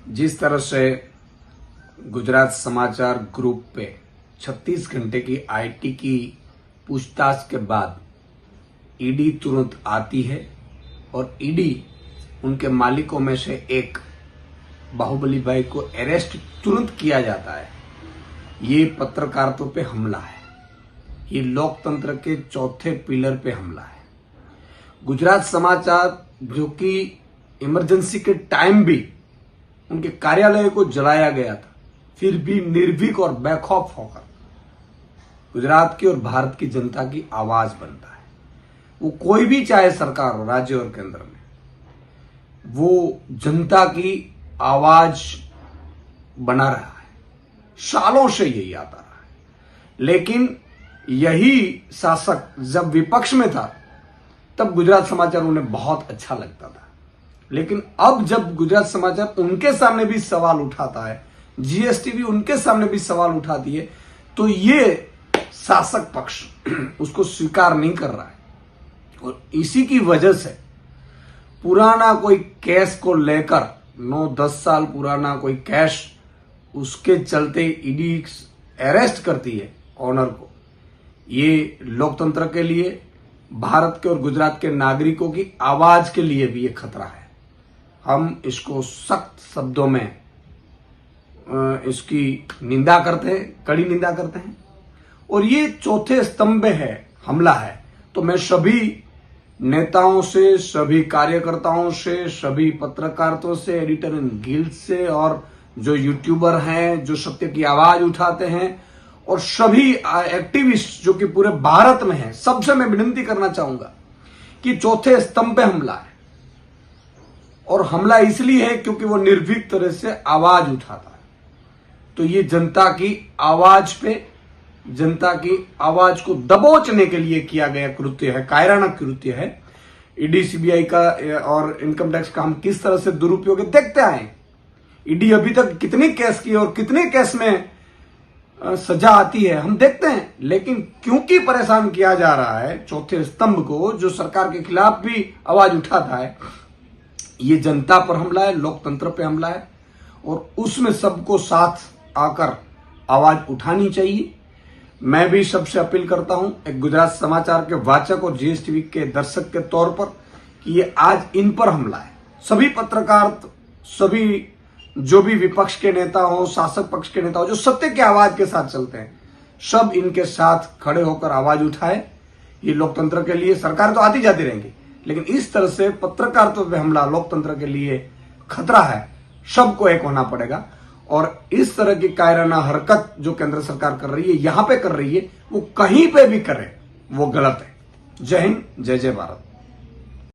जिस तरह से गुजरात समाचार ग्रुप पे 36 घंटे की आईटी की पूछताछ के बाद ईडी तुरंत आती है और ईडी उनके मालिकों में से एक बाहुबली भाई को अरेस्ट तुरंत किया जाता है। ये पत्रकारिता पे हमला है, ये लोकतंत्र के चौथे पिलर पे हमला है। गुजरात समाचार जो कि इमरजेंसी के टाइम भी उनके कार्यालय को जलाया गया था, फिर भी निर्भीक और बेखौफ होकर गुजरात की और भारत की जनता की आवाज बनता है। वो कोई भी चाहे सरकार हो, राज्य और केंद्र में, वो जनता की आवाज बना रहा है। सालों से यही आता रहा है। लेकिन यही शासक जब विपक्ष में था तब गुजरात समाचार उन्हें बहुत अच्छा लगता था। लेकिन अब जब गुजरात समाचार उनके सामने भी सवाल उठाता है, जीएसटी भी उनके सामने भी सवाल उठाती है, तो ये शासक पक्ष उसको स्वीकार नहीं कर रहा है। और इसी की वजह से पुराना कोई केस को लेकर 9-10 साल पुराना कोई केस, उसके चलते ईडी अरेस्ट करती है ऑनर को। ये लोकतंत्र के लिए, भारत के और गुजरात के नागरिकों की आवाज के लिए भी ये खतरा है। हम इसको सख्त शब्दों में इसकी निंदा करते हैं, कड़ी निंदा करते हैं। और ये चौथे स्तंभ है, हमला है। तो मैं सभी नेताओं से, सभी कार्यकर्ताओं से, सभी पत्रकारों से, एडिटर इन गिल्ड से, और जो यूट्यूबर हैं जो सत्य की आवाज उठाते हैं, और सभी एक्टिविस्ट जो कि पूरे भारत में हैं, सबसे मैं विनती करना चाहूंगा कि चौथे स्तंभ पे हमला है। और हमला इसलिए है क्योंकि वो निर्भीक तरह से आवाज उठाता है। तो ये जनता की आवाज पे, जनता की आवाज को दबोचने के लिए किया गया कृत्य है, कायराना कृत्य है। ईडी सीबीआई का और इनकम टैक्स का हम किस तरह से दुरुपयोग देखते आए। ईडी अभी तक कितने केस किए और कितने केस में सजा आती है हम देखते हैं। लेकिन क्योंकि परेशान किया जा रहा है चौथे स्तंभ को, जो सरकार के खिलाफ भी आवाज उठाता है, ये जनता पर हमला है, लोकतंत्र पे हमला है। और उसमें सबको साथ आकर आवाज उठानी चाहिए। मैं भी सबसे अपील करता हूं, एक गुजरात समाचार के वाचक और जीएसटीवी के दर्शक के तौर पर, कि ये आज इन पर हमला है। सभी पत्रकार, सभी जो भी विपक्ष के नेता हो, शासक पक्ष के नेता हो, जो सत्य की आवाज के साथ चलते हैं, सब इनके साथ खड़े होकर आवाज उठाए। ये लोकतंत्र के लिए, सरकार तो आती जाती रहेंगी, लेकिन इस तरह से पत्रकारिता पे हमला लोकतंत्र के लिए खतरा है। सबको एक होना पड़ेगा। और इस तरह की कायराना हरकत जो केंद्र सरकार कर रही है, यहां पे कर रही है, वो कहीं पे भी करे वो गलत है। जय हिंद, जय जय भारत।